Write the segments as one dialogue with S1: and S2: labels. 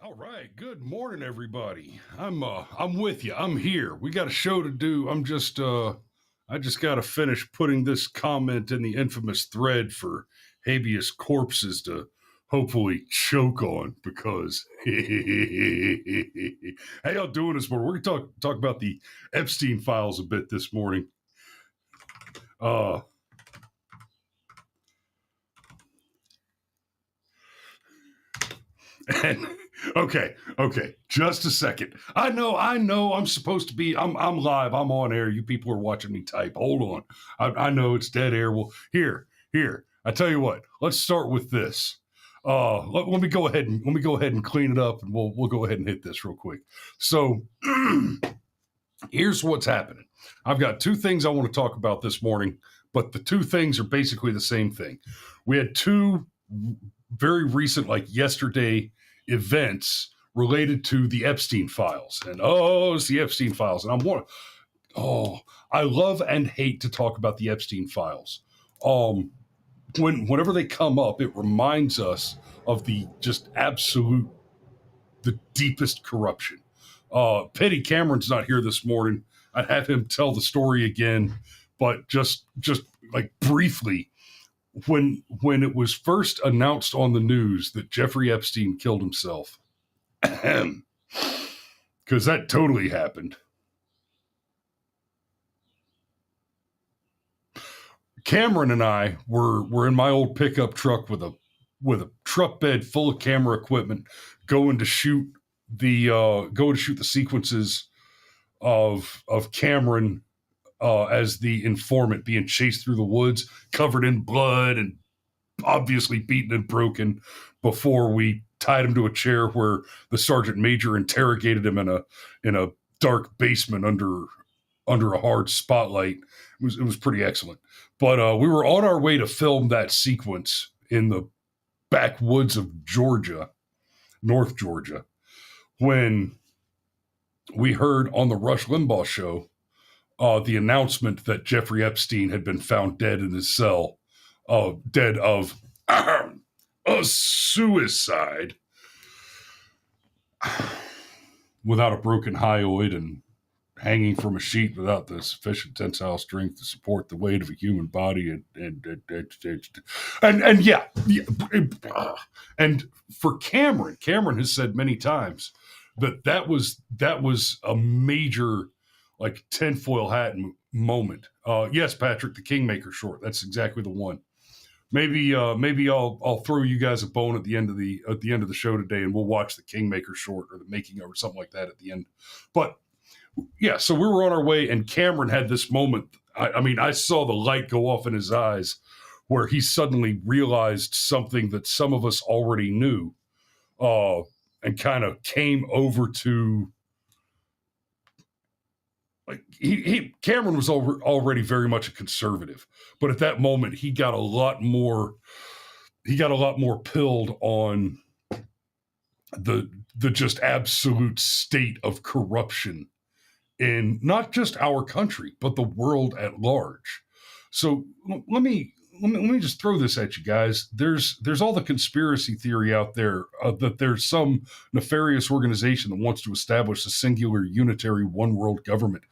S1: All right. Good morning, everybody. I'm with you. I'm here. We got a show to do. I just got to finish putting this comment in the infamous thread for habeas corpses to hopefully choke on because how y'all doing this morning? We're gonna talk about the Epstein files a bit this morning. Uh, And okay, just a second. I know. I'm supposed to be. I'm live. I'm on air. You people are watching me type. Hold on. I know it's dead air. Well, here. I tell you what. Let's start with this. Let me go ahead and clean it up, and we'll go ahead and hit this real quick. So, here's what's happening. I've got two things I want to talk about this morning, but the two things are basically the same thing. We had two very recent, like yesterday, events related to the Epstein files. And it's the Epstein files. And I love and hate to talk about the Epstein files. Whenever they come up, it reminds us of the just absolute, the deepest corruption. Petty Cameron's not here this morning. I'd have him tell the story again, but just like briefly, when it was first announced on the news that Jeffrey Epstein killed himself, because that totally happened. Cameron and I were in my old pickup truck with a truck bed full of camera equipment, going to shoot the sequences of Cameron as the informant being chased through the woods, covered in blood and obviously beaten and broken, before we tied him to a chair where the sergeant major interrogated him in a dark basement under a hard spotlight. It was pretty excellent. But we were on our way to film that sequence in the backwoods of Georgia, North Georgia, when we heard on the Rush Limbaugh show the announcement that Jeffrey Epstein had been found dead in his cell, dead of a suicide, without a broken hyoid and hanging from a sheet without the sufficient tensile strength to support the weight of a human body, and yeah, and for Cameron has said many times that was a major, like, tinfoil hat moment. Yes, Patrick, the Kingmaker short. That's exactly the one. Maybe I'll throw you guys a bone at the end of the show today, and we'll watch the Kingmaker short or the making of or something like that at the end. But yeah, so we were on our way, and Cameron had this moment. I mean, I saw the light go off in his eyes, where he suddenly realized something that some of us already knew, and kind of came over to, like, Cameron was already very much a conservative, but at that moment he got a lot more pilled on the just absolute state of corruption in not just our country but the world at large. So let me just throw this at you guys. There's all the conspiracy theory out there that there's some nefarious organization that wants to establish a singular unitary one world government.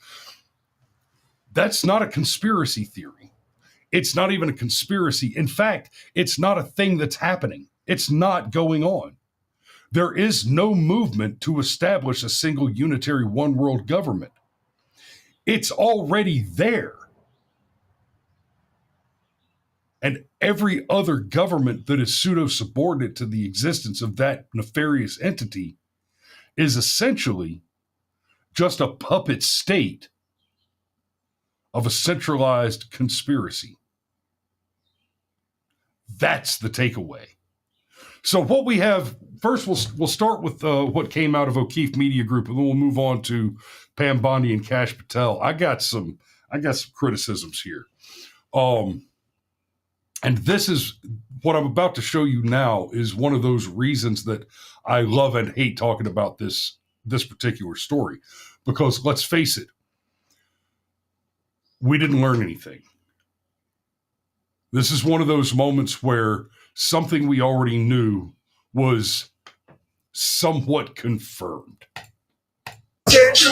S1: That's not a conspiracy theory. It's not even a conspiracy. In fact, it's not a thing that's happening. It's not going on. There is no movement to establish a single unitary one world government. It's already there. And every other government that is pseudo-subordinate to the existence of that nefarious entity is essentially just a puppet state of a centralized conspiracy. That's the takeaway. So what we have first, we'll start with what came out of O'Keefe Media Group, and then we'll move on to Pam Bondi and Kash Patel. I got some criticisms here. And this is what I'm about to show you now is one of those reasons that I love and hate talking about this particular story. Because let's face it, we didn't learn anything. This is one of those moments where something we already knew was somewhat confirmed.
S2: He was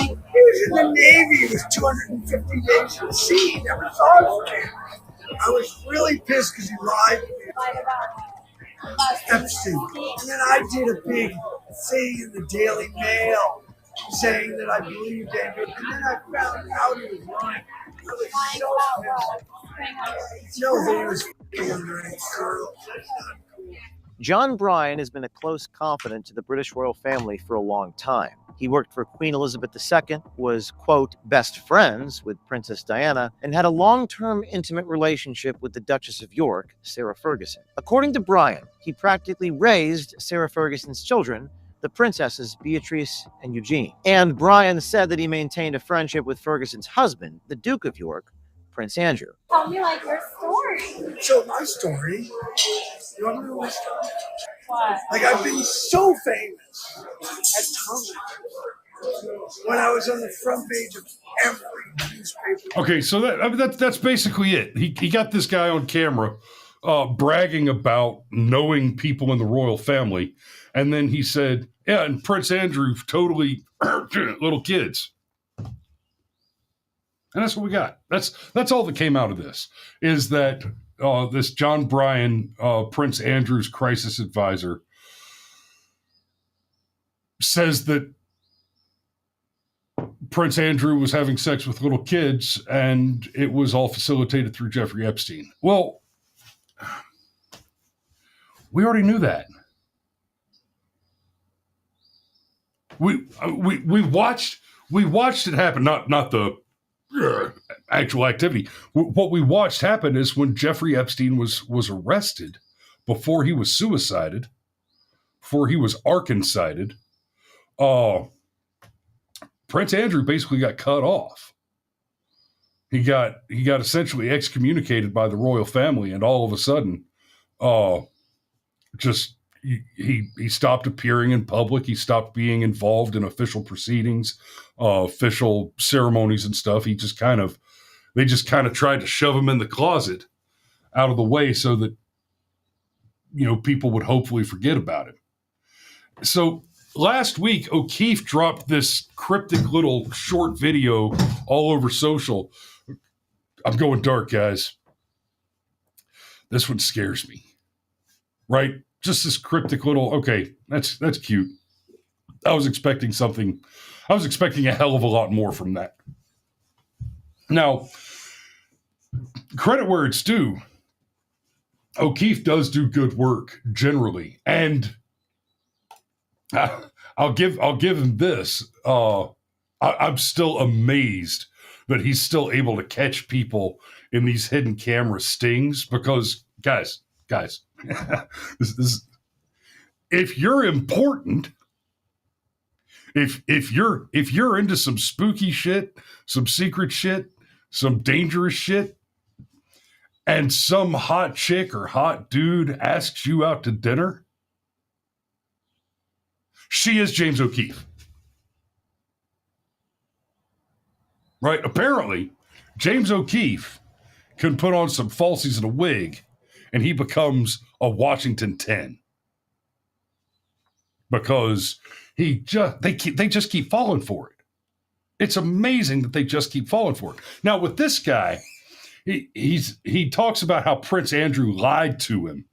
S2: in the Navy. He was 250 days at sea. He never saw his family. I was really pissed because he lied to me. Epstein. And then I did a big thing in the Daily Mail saying that I believed Andrew. And then I found out he was lying. I was so pissed. No, that he was underage girls. That's not cool.
S3: John Bryan has been a close confidant to the British royal family for a long time. He worked for Queen Elizabeth II, was, quote, best friends with Princess Diana, and had a long-term intimate relationship with the Duchess of York, Sarah Ferguson. According to Bryan, he practically raised Sarah Ferguson's children, the princesses Beatrice and Eugene. And Bryan said that he maintained a friendship with Ferguson's husband, the Duke of York, Prince Andrew.
S2: Tell me, your story. So my story, you want to know my story? What? I've been so famous at times when I was on the front page of every newspaper.
S1: Okay, so that's basically it. He got this guy on camera bragging about knowing people in the royal family, and then he said, yeah, and Prince Andrew totally little kids. And that's what we got. That's all that came out of this, is that this John Bryan, Prince Andrew's crisis advisor, says that Prince Andrew was having sex with little kids and it was all facilitated through Jeffrey Epstein. Well, we already knew that. We watched it happen, not the actual activity. What we watched happen is when Jeffrey Epstein was arrested, before he was suicided, before he was Arkancided, Prince Andrew basically got cut off. He got essentially excommunicated by the royal family, and all of a sudden, he stopped appearing in public. He stopped being involved in official proceedings, official ceremonies and stuff. They just kind of tried to shove him in the closet out of the way so that, people would hopefully forget about him. So last week, O'Keefe dropped this cryptic little short video all over social. I'm going dark, guys. This one scares me, right? Just this cryptic little, okay, that's cute. I was expecting a hell of a lot more from that. Now, credit where it's due. O'Keefe does do good work generally, and I'll give him this. I'm still amazed that he's still able to catch people in these hidden camera stings, because guys, this if you're important, if you're into some spooky shit, some secret shit, some dangerous shit, and some hot chick or hot dude asks you out to dinner, she is James O'Keefe. Right? Apparently, James O'Keefe can put on some falsies and a wig, and he becomes a Washington 10. Because they just keep falling for it. It's amazing that they just keep falling for it. Now, with this guy, he talks about how Prince Andrew lied to him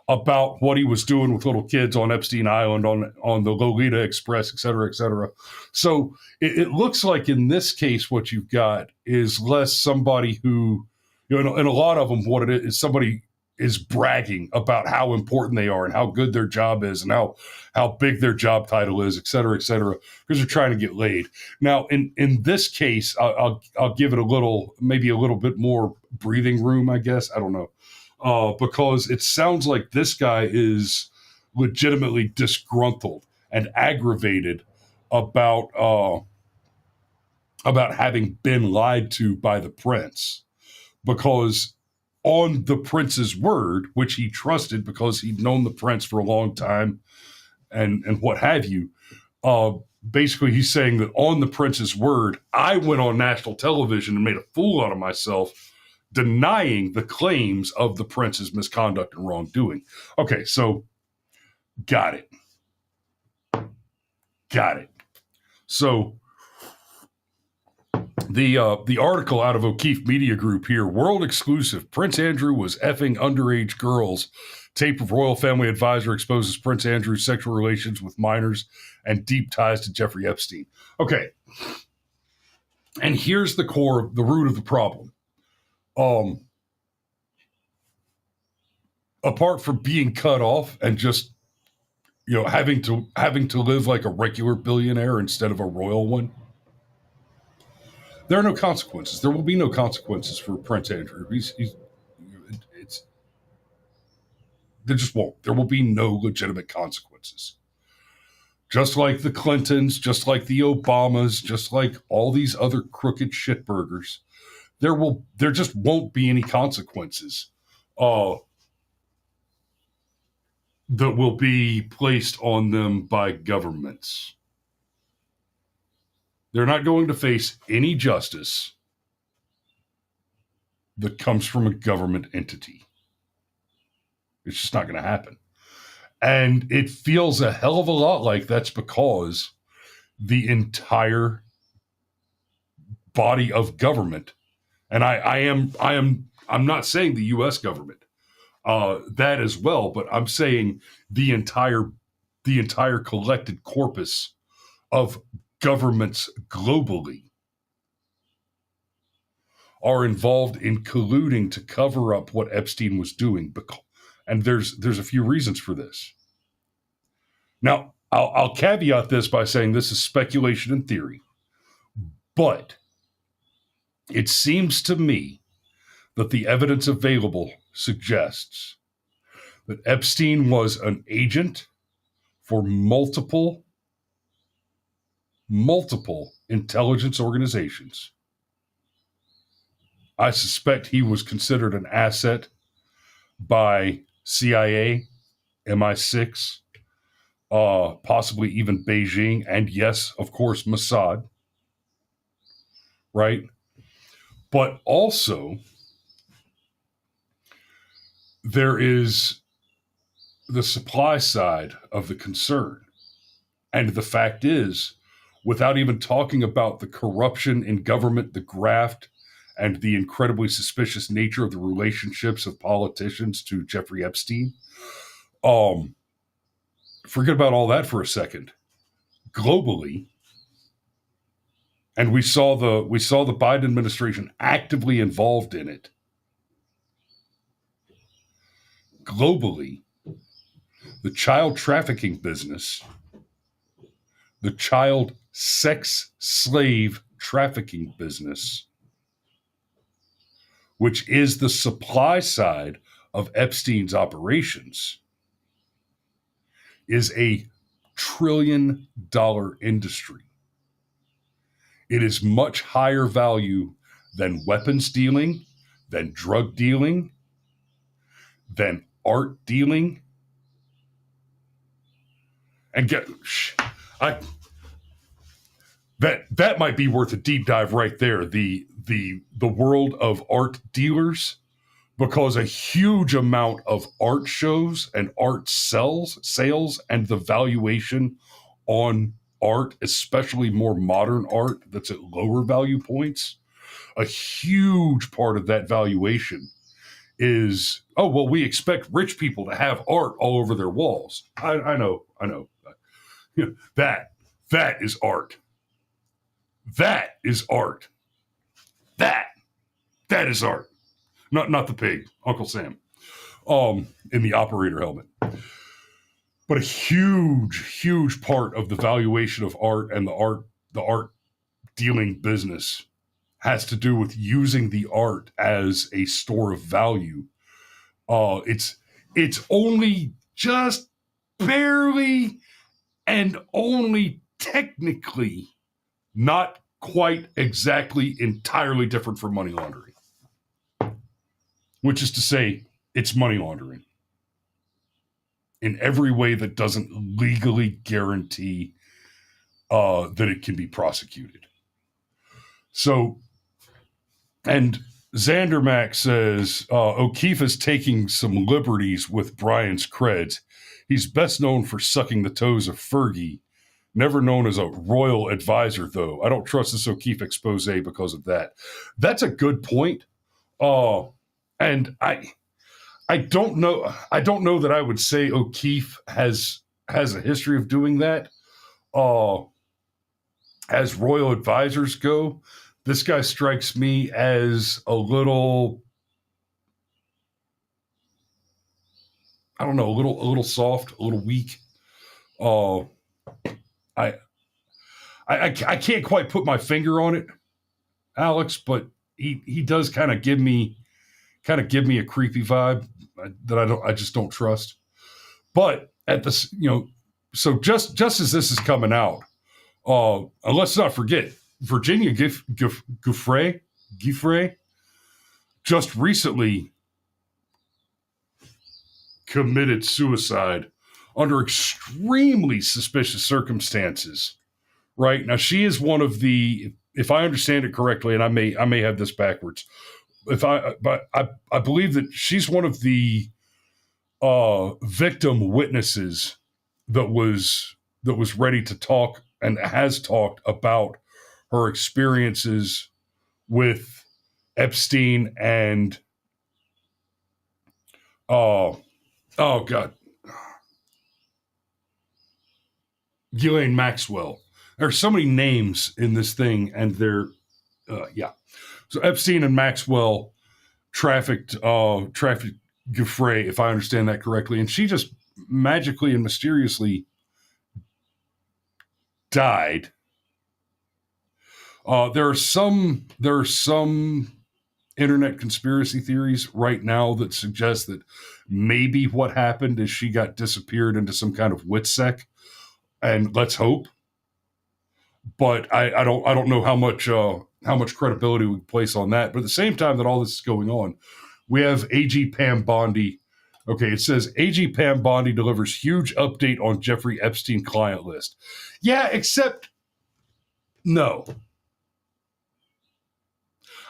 S1: about what he was doing with little kids on Epstein Island, on the Lolita Express, et cetera, et cetera. So it looks like in this case, what you've got is less somebody who, and a lot of them, what it is somebody is bragging about how important they are and how good their job is and how big their job title is, et cetera, because they're trying to get laid. Now, in this case, I'll give it maybe a little bit more breathing room, I guess. I don't know. Because it sounds like this guy is legitimately disgruntled and aggravated about having been lied to by the prince, because on the prince's word, which he trusted because he'd known the prince for a long time and what have you, basically he's saying that on the prince's word, I went on national television and made a fool out of myself, denying the claims of the prince's misconduct and wrongdoing. Okay, so got it. Got it. So the article out of O'Keefe Media Group here, world exclusive. Prince Andrew was effing underage girls. Tape of royal family advisor exposes Prince Andrew's sexual relations with minors and deep ties to Jeffrey Epstein. Okay. And here's the root of the problem. Apart from being cut off and just, having to live like a regular billionaire instead of a royal one, there are no consequences. There will be no consequences for Prince Andrew. There just won't. There will be no legitimate consequences. Just like the Clintons, just like the Obamas, just like all these other crooked shitburgers, there just won't be any consequences that will be placed on them by governments. They're not going to face any justice that comes from a government entity. It's just not going to happen. And it feels a hell of a lot like that's because the entire body of government, and I'm not saying the U.S. government, that as well, but I'm saying the entire collected corpus of governments globally are involved in colluding to cover up what Epstein was doing. And there's a few reasons for this. Now, I'll caveat this by saying this is speculation and theory, but it seems to me that the evidence available suggests that Epstein was an agent for multiple intelligence organizations. I suspect he was considered an asset by CIA, MI6, possibly even Beijing, and yes, of course, Mossad, right? But also, there is the supply side of the concern. And the fact is, without even talking about the corruption in government, the graft, and the incredibly suspicious nature of the relationships of politicians to Jeffrey Epstein, forget about all that for a second. Globally, and we saw the Biden administration actively involved in it. Globally, the child trafficking business, the child sex slave trafficking business, which is the supply side of Epstein's operations, is a $1 trillion industry. It is much higher value than weapons dealing, than drug dealing, than art dealing. And that might be worth a deep dive right there. The world of art dealers, because a huge amount of art shows and art sales and the valuation on art, especially more modern art that's at lower value points, a huge part of that valuation is, oh, well, we expect rich people to have art all over their walls. I know. That is art. That is art. That is art. Not the pig, Uncle Sam, in the operator helmet. But a huge part of the valuation of art and the art dealing business has to do with using the art as a store of value. It's only just barely and only technically not quite exactly entirely different from money laundering, which is to say it's money laundering in every way that doesn't legally guarantee that it can be prosecuted. So, and Zandermack says, O'Keefe is taking some liberties with Brian's creds. He's best known for sucking the toes of Fergie, Never known as a royal advisor, though. I don't trust this O'Keefe expose because of that. That's a good point. And I don't know. I don't know that I would say O'Keefe has a history of doing that. As royal advisors go, this guy strikes me as a little, I don't know, a little soft, a little weak. I can't quite put my finger on it, Alex, but he does kind of give me a creepy vibe that I just don't trust. But at this, so just as this is coming out, and let's not forget, Virginia Giuffre just recently committed suicide under extremely suspicious circumstances. Right now, she is one of the, if I understand it correctly, and I may have this backwards, but I believe that she's one of the victim witnesses that was ready to talk and has talked about her experiences with Epstein and oh god, Ghislaine Maxwell. There's so many names in this thing, and they're So Epstein and Maxwell trafficked Giuffre, if I understand that correctly, and she just magically and mysteriously died. There are some internet conspiracy theories right now that suggest that maybe what happened is she got disappeared into some kind of WITSEC, and let's hope. But I don't know how much credibility we place on that. But at the same time that all this is going on, we have AG Pam Bondi. Okay, it says AG Pam Bondi delivers huge update on Jeffrey Epstein client list. Yeah, except no.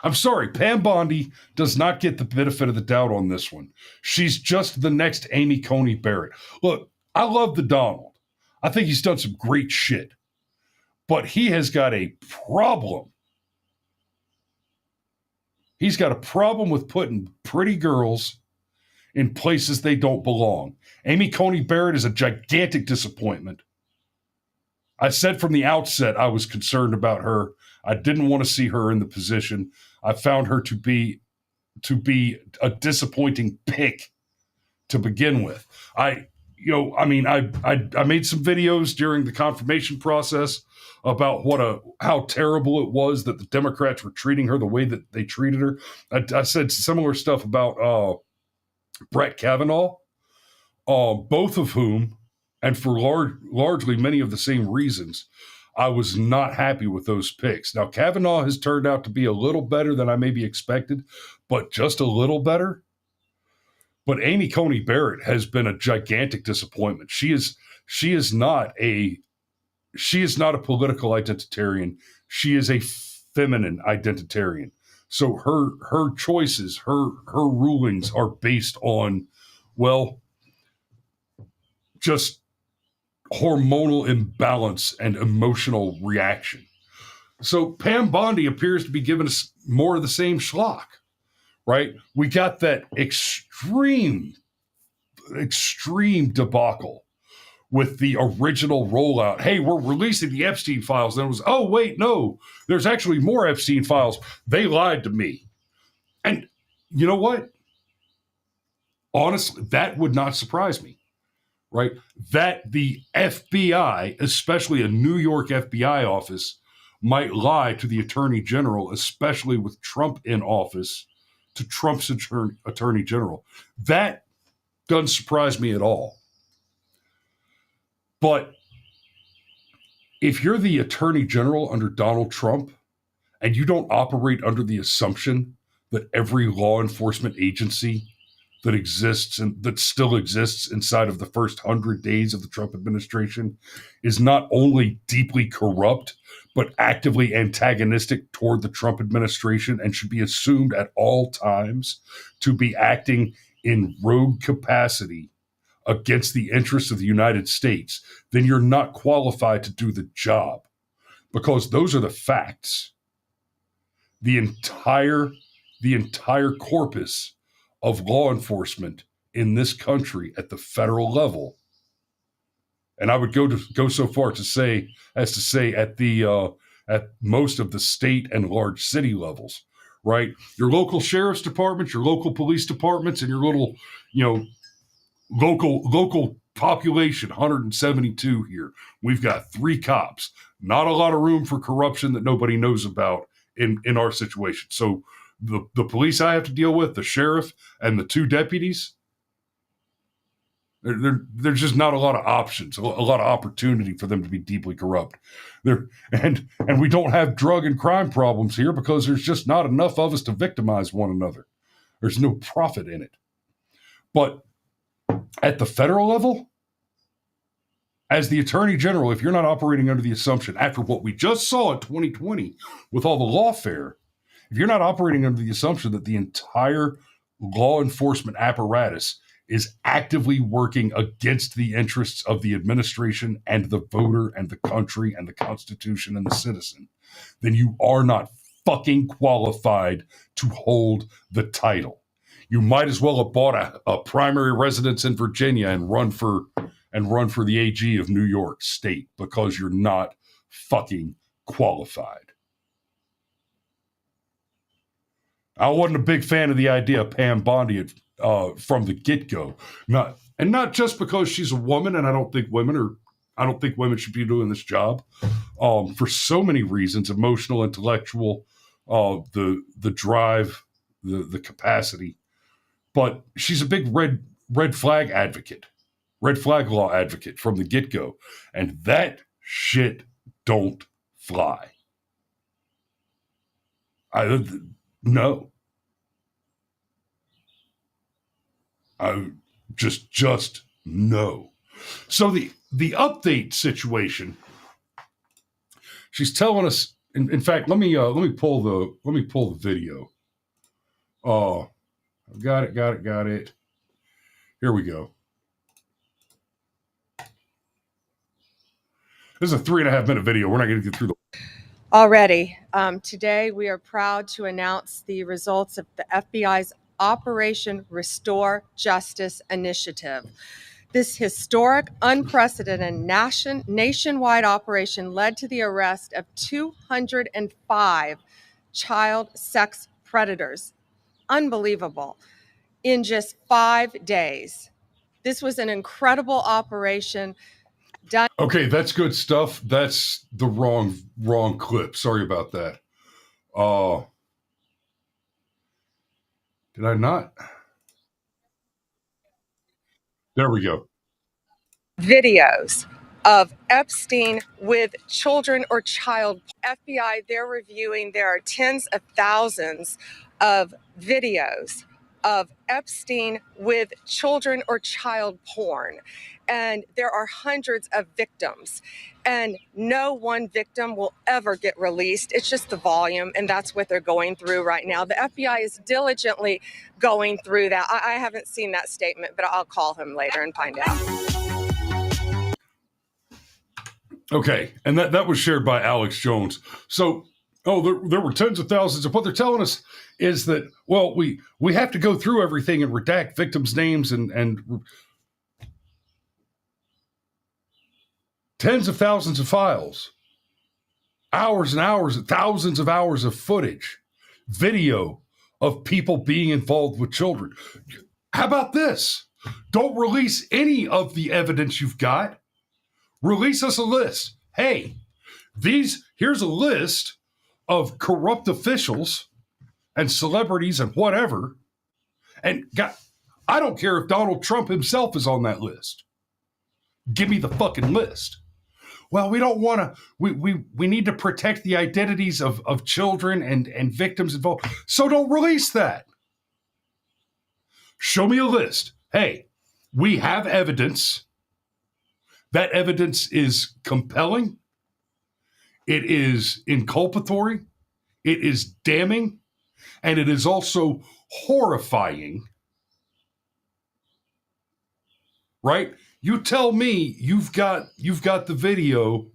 S1: I'm sorry, Pam Bondi does not get the benefit of the doubt on this one. She's just the next Amy Coney Barrett. Look, I love the Donald. I think he's done some great shit. But he has got a problem. He's got a problem with putting pretty girls in places they don't belong. Amy Coney Barrett is a gigantic disappointment. I said from the outset I was concerned about her. I didn't want to see her in the position. I found her to be a disappointing pick to begin with. I made some videos during the confirmation process about how terrible it was that the Democrats were treating her the way that they treated her. I said similar stuff about Brett Kavanaugh, both of whom, and for largely many of the same reasons, I was not happy with those picks. Now, Kavanaugh has turned out to be a little better than I maybe expected, but just a little better. But Amy Coney Barrett has been a gigantic disappointment. She is not a political identitarian. She is a feminine identitarian. So her choices, her rulings are based on, well, just hormonal imbalance and emotional reaction. So Pam Bondi appears to be giving us more of the same schlock, right? We got that extreme debacle with the original rollout. Hey, we're releasing the Epstein files. Then it was, oh, wait, no, there's actually more Epstein files. They lied to me. And you know what? Honestly, that would not surprise me, right? That the FBI, especially a New York FBI office, might lie to the Attorney General, especially with Trump in office, to Trump's Attorney General. That doesn't surprise me at all. But if you're the Attorney General under Donald Trump and you don't operate under the assumption that every law enforcement agency that exists and that still exists inside of the first 100 days of the Trump administration is not only deeply corrupt, but actively antagonistic toward the Trump administration and should be assumed at all times to be acting in rogue capacity against the interests of the United States, then you're not qualified to do the job, because those are the facts. The entire corpus of law enforcement in this country at the federal level, and I would go so far to say at most of the state and large city levels, right? Your local sheriff's departments, your local police departments, and your little, local population, 172 here. We've got 3 cops. Not a lot of room for corruption that nobody knows about in our situation. So the police I have to deal with, the sheriff and the 2 deputies, there's just not a lot of options, a lot of opportunity for them to be deeply corrupt. And we don't have drug and crime problems here because there's just not enough of us to victimize one another. There's no profit in it. But at the federal level, as the Attorney General, if you're not operating under the assumption, after what we just saw in 2020 with all the lawfare, if you're not operating under the assumption that the entire law enforcement apparatus is actively working against the interests of the administration and the voter and the country and the Constitution and the citizen, then you are not fucking qualified to hold the title. You might as well have bought a primary residence in Virginia and run for the AG of New York State, because you're not fucking qualified. I wasn't a big fan of the idea of Pam Bondi from the get-go. Not just because she's a woman, and I don't think women should be doing this job. For so many reasons: emotional, intellectual, the drive, the capacity. But she's a big red flag law advocate from the get-go, and that shit don't fly. No. I just no. So the update situation, she's telling us. In fact, let me pull the video. Got it. Here we go. This is a 3.5 minute video. We're not going to get through the.
S4: Already, today we are proud to announce the results of the FBI's Operation Restore Justice initiative. This historic, unprecedented nationwide operation led to the arrest of 205 child sex predators. Unbelievable. In just 5 days. This was an incredible operation. Done.
S1: Okay, that's good stuff. That's the wrong clip. Sorry about that. Did I not? There we go.
S4: Videos of Epstein with children or child. FBI, they're reviewing, there are tens of thousands of videos of Epstein with children or child porn. And there are hundreds of victims. And no one victim will ever get released. It's just the volume, and that's what they're going through right now. The FBI is diligently going through that. I haven't seen that statement, but I'll call him later and find out.
S1: Okay, and that was shared by Alex Jones. So, there were tens of thousands. Of what they're telling us is that, well, we have to go through everything and redact victims' names and tens of thousands of files, hours and hours, thousands of hours of footage, video of people being involved with children. How about this? Don't release any of the evidence you've got. Release us a list. Hey, here's a list of corrupt officials and celebrities and whatever. And I don't care if Donald Trump himself is on that list. Give me the fucking list. Well, we don't want to, we need to protect the identities of children and victims involved. So don't release that. Show me a list. Hey, we have evidence. That evidence is compelling. It is inculpatory. It is damning. And it is also horrifying. right? You tell me you've got the video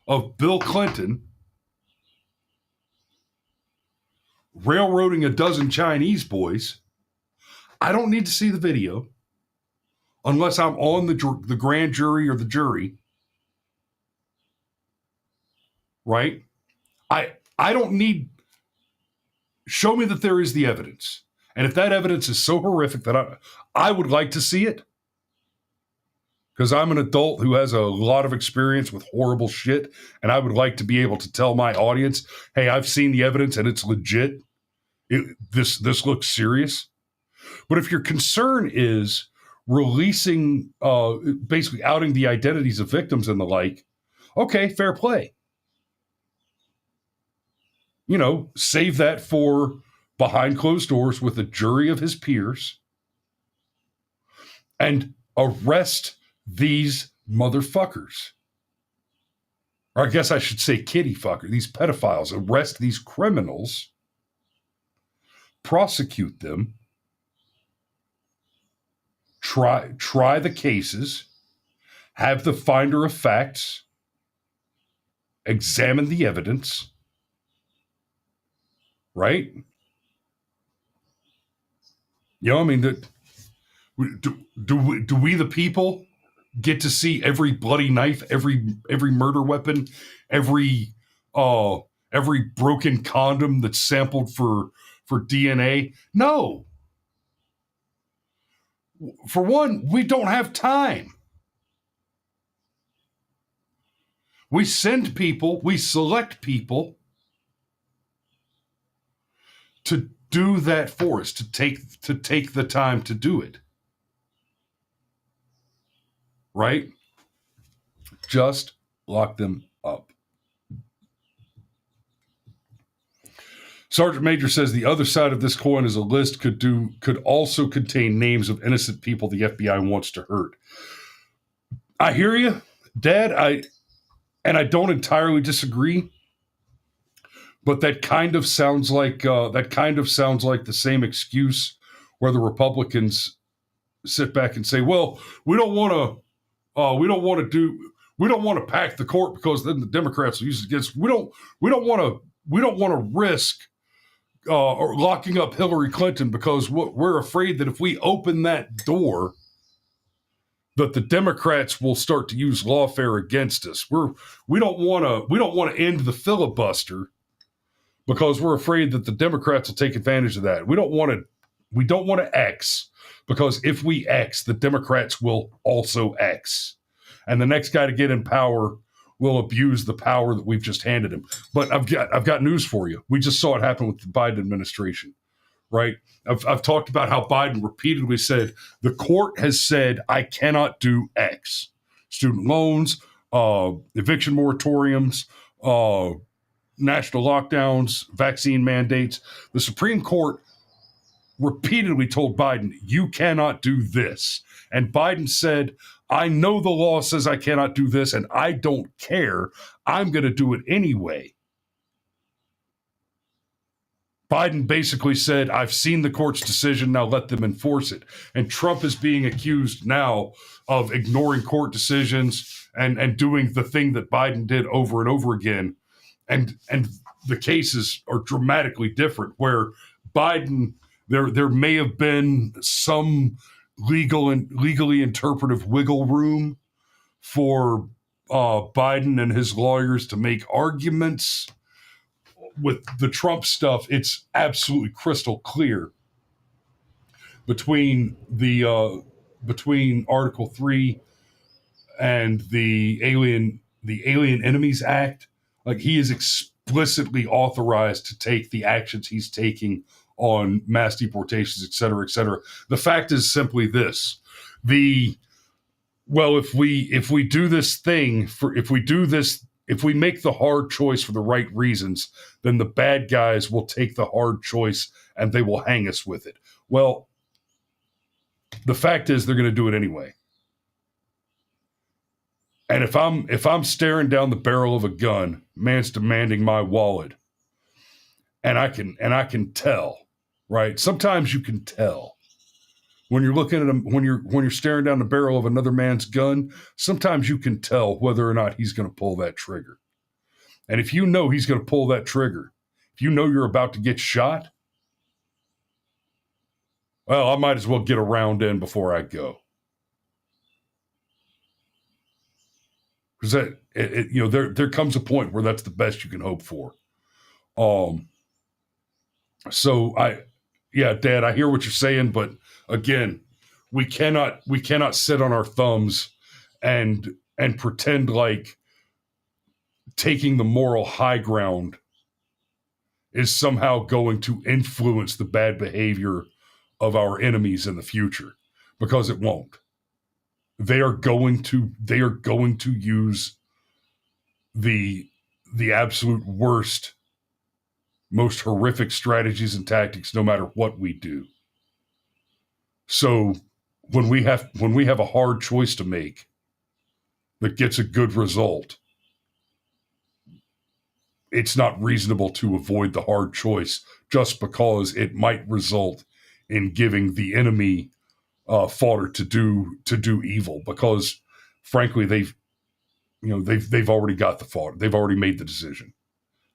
S1: of Bill Clinton railroading a dozen Chinese boys. I don't need to see the video unless I'm on the grand jury or the jury, right? I don't need. Show me that there is the evidence, and if that evidence is so horrific that I would like to see it, because I'm an adult who has a lot of experience with horrible shit, and I would like to be able to tell my audience, "Hey, I've seen the evidence and it's legit. This looks serious." But if your concern is releasing, basically outing the identities of victims and the like, okay, fair play. Save that for behind closed doors with a jury of his peers and arrest these motherfuckers. Or I guess I should say kitty fucker, these pedophiles. Arrest these criminals, prosecute them, try the cases, have the finder of facts examine the evidence, right? I mean, do we the people get to see every bloody knife, every murder weapon, every broken condom that's sampled for DNA? No. For one, we don't have time. We send people, we select people to do that for us, to take the time to do it. Right? Just lock them up. Sergeant Major says the other side of this coin is a list could also contain names of innocent people the FBI wants to hurt. I hear you, Dad. I don't entirely disagree, but that kind of sounds like the same excuse where the Republicans sit back and say, "Well, we don't want to pack the court because then the Democrats will use it against. We don't want to risk or locking up Hillary Clinton because we're afraid that if we open that door, that the Democrats will start to use lawfare against us. We don't want to end the filibuster because we're afraid that the Democrats will take advantage of that. We don't want to X because if we X, the Democrats will also X, and the next guy to get in power will abuse the power that we've just handed him." But I've got news for you. We just saw it happen with the Biden administration, right? I've talked about how Biden repeatedly said, the court has said I cannot do X. Student loans, eviction moratoriums, national lockdowns, vaccine mandates. The Supreme Court repeatedly told Biden, you cannot do this. And Biden said, I know the law says I cannot do this, and I don't care. I'm going to do it anyway. Biden basically said, I've seen the court's decision, now let them enforce it. And Trump is being accused now of ignoring court decisions and doing the thing that Biden did over and over again. And the cases are dramatically different, where Biden, there may have been some legally interpretive wiggle room for Biden and his lawyers to make arguments. With the Trump stuff, it's absolutely crystal clear between Article 3 and the Alien Enemies Act. Like, he is explicitly authorized to take the actions he's taking on mass deportations, et cetera, et cetera. The fact is simply this: if we do this thing if we make the hard choice for the right reasons, then the bad guys will take the hard choice and they will hang us with it. Well, the fact is they're going to do it anyway. And if I'm staring down the barrel of a gun, man's demanding my wallet, and I can tell, right? Sometimes you can tell when you're looking at him, when you're staring down the barrel of another man's gun, sometimes you can tell whether or not he's going to pull that trigger. And if you know he's going to pull that trigger, if you know you're about to get shot, well, I might as well get a round in before I go. Because there comes a point where that's the best you can hope for. So Dad, I hear what you're saying, but again, we cannot sit on our thumbs and pretend like taking the moral high ground is somehow going to influence the bad behavior of our enemies in the future, because it won't. They are going to use the absolute worst, most horrific strategies and tactics no matter what we do. So when we have a hard choice to make that gets a good result, it's not reasonable to avoid the hard choice just because it might result in giving the enemy fodder to do evil, because frankly they've already got the fodder. They've already made the decision.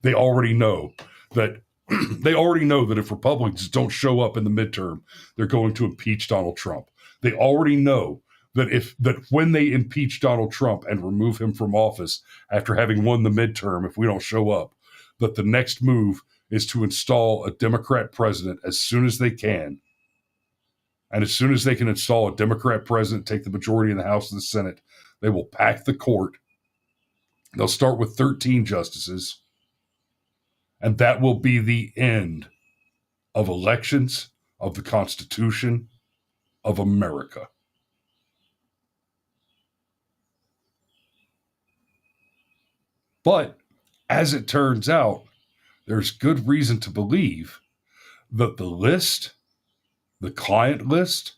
S1: They already know that if Republicans don't show up in the midterm, they're going to impeach Donald Trump. They already know that when they impeach Donald Trump and remove him from office after having won the midterm, if we don't show up, that the next move is to install a Democrat president as soon as they can. And as soon as they can install a Democrat president, take the majority in the House and the Senate, they will pack the court. They'll start with 13 justices. And that will be the end of elections, of the Constitution, of America. But as it turns out, there's good reason to believe that the client list,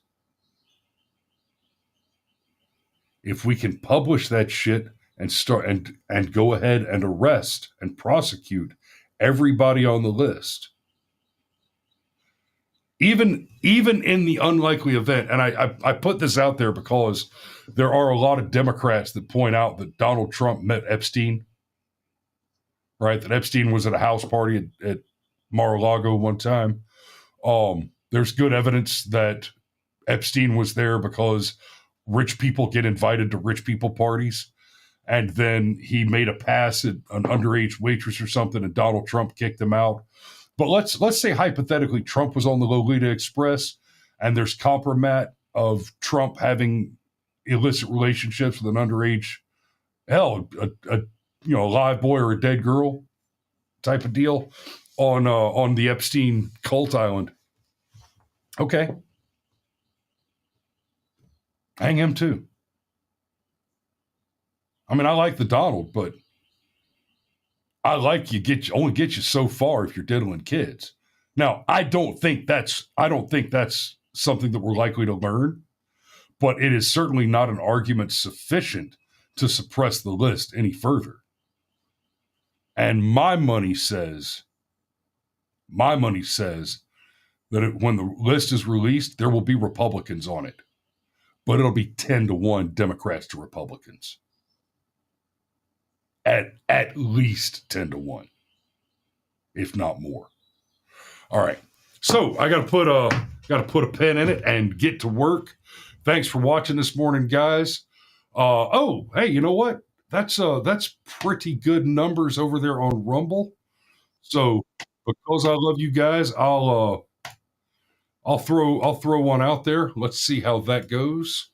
S1: if we can publish that shit and start and go ahead and arrest and prosecute everybody on the list, even in the unlikely event, and I put this out there because there are a lot of Democrats that point out that Donald Trump met Epstein, right? That Epstein was at a house party at Mar-a-Lago one time. There's good evidence that Epstein was there because rich people get invited to rich people parties. And then he made a pass at an underage waitress or something, and Donald Trump kicked him out. But let's say hypothetically Trump was on the Lolita Express, and there's compromat of Trump having illicit relationships with an underage, a live boy or a dead girl type of deal on the Epstein cult island. Okay, hang him too. I mean, I like the Donald, but I like only get you so far if you're diddling kids. Now, I don't think that's something that we're likely to learn, but it is certainly not an argument sufficient to suppress the list any further. And my money says that when the list is released, there will be Republicans on it, but it'll be 10-1 Democrats to Republicans. At least 10-1, if not more. All right. So I got to put a pin in it and get to work. Thanks for watching this morning, guys. Hey, you know what? That's pretty good numbers over there on Rumble. So because I love you guys, I'll throw one out there. Let's see how that goes.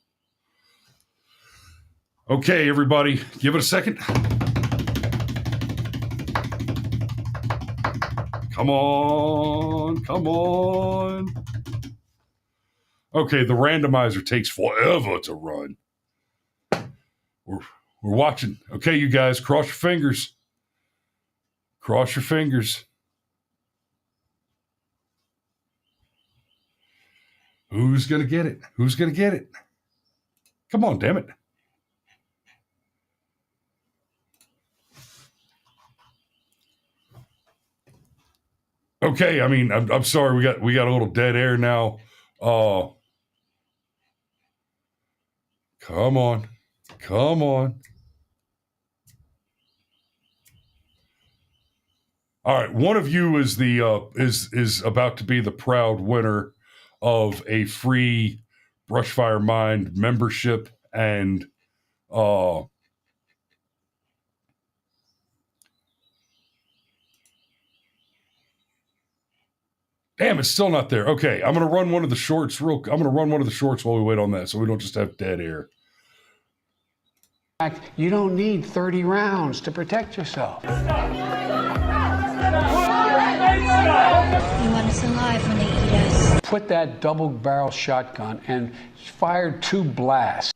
S1: Okay, everybody, give it a second. Come on. Okay, the randomizer takes forever to run. We're watching. Okay, you guys, cross your fingers. Cross your fingers. Who's going to get it? Who's going to get it? Come on, damn it. Okay, I mean, I'm sorry, we got a little dead air now. Come on. Come on. All right, one of you is the is about to be the proud winner of a free Brushfire Mind membership and damn, it's still not there. Okay, I'm gonna run one of the shorts I'm gonna run one of the shorts while we wait on that, so we don't just have dead air.
S5: In fact, you don't need 30 rounds to protect yourself.
S6: You want us alive when they eat us.
S5: Put that double-barrel shotgun and fired 2 blasts.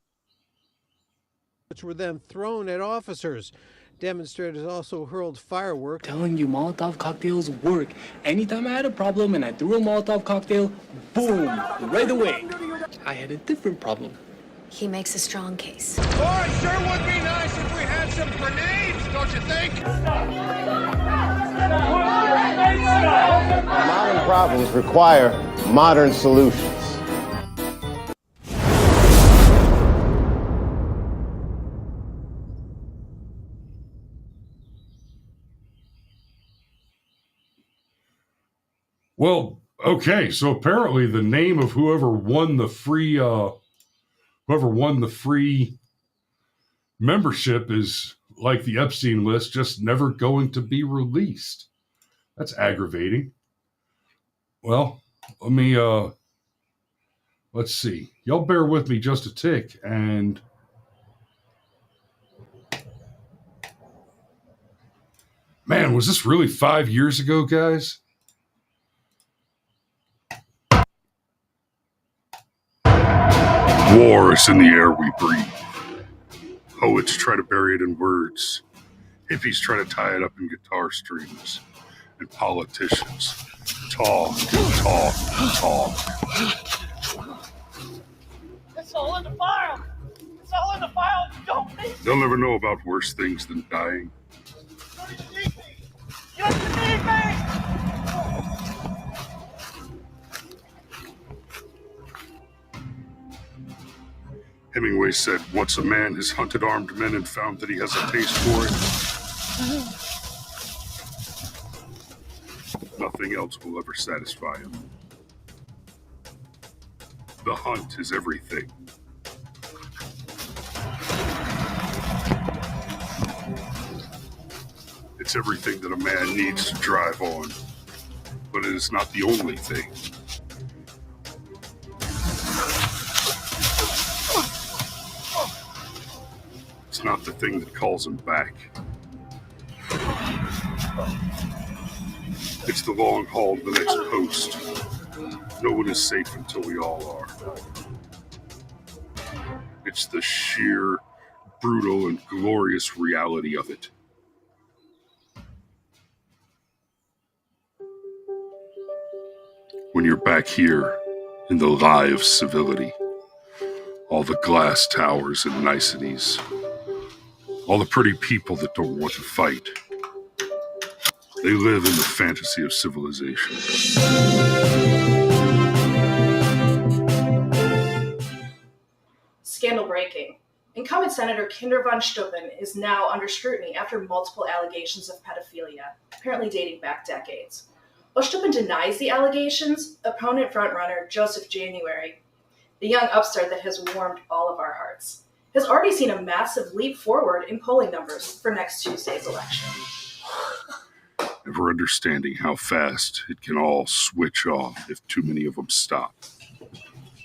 S7: Which were then thrown at officers. Demonstrators also hurled fireworks.
S8: Telling you Molotov cocktails work. Anytime I had a problem and I threw a Molotov cocktail, boom, right away. I had a different problem.
S6: He makes a strong case.
S9: Oh, it sure would be nice if we had some grenades, don't you think?
S10: Modern problems require modern solutions.
S1: Well, okay, so apparently the name of whoever won the free membership is like the Epstein list, just never going to be released. That's aggravating. Well, let me let's see. Y'all bear with me just a tick, and man, was this really 5 years ago, guys? War is in the air we breathe. Poets try to bury it in words. Hippies try to tie it up in guitar strings. And politicians talk, talk, talk.
S11: It's all in the file. It's all in the file. Don't leave.
S1: They'll never know about worse things than dying.
S11: You need me. You need me.
S1: Hemingway said, once a man has hunted armed men and found that he has a taste for it, nothing else will ever satisfy him. The hunt is everything. It's everything that a man needs to drive on, but it is not the only thing. It's not the thing that calls him back. It's the long haul to the next post. No one is safe until we all are. It's the sheer, brutal, and glorious reality of it. When you're back here in the lie of civility, all the glass towers and niceties, all the pretty people that don't want to fight, they live in the fantasy of civilization.
S12: Scandal breaking. Incumbent Senator Kinder von Stuppen is now under scrutiny after multiple allegations of pedophilia, apparently dating back decades. While Stuppen denies the allegations, opponent frontrunner Joseph January, the young upstart that has warmed all of our hearts, has already seen a massive leap forward in polling numbers for next Tuesday's election.
S1: Never understanding how fast it can all switch off if too many of them stop.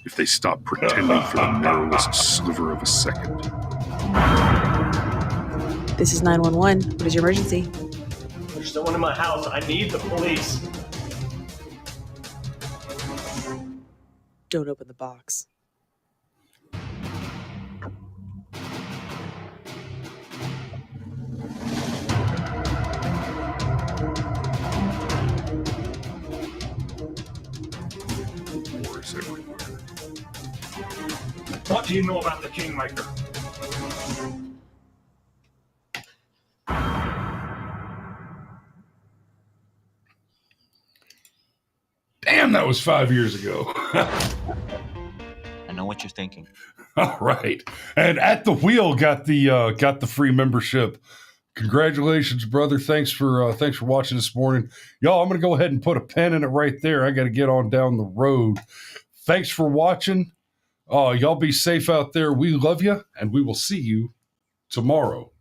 S1: If they stop pretending for the narrowest sliver of a second.
S13: This is 911. What is your emergency?
S11: There's someone in my house. I need the police.
S13: Don't open the box.
S1: Wars everywhere.
S11: What do you know about the Kingmaker?
S1: Damn, that was 5 years ago.
S14: I know what you're thinking.
S1: All right. And At the Wheel got the free membership. Congratulations, brother. Thanks for watching this morning. Y'all, I'm going to go ahead and put a pin in it right there. I got to get on down the road. Thanks for watching. Y'all be safe out there. We love you, and we will see you tomorrow.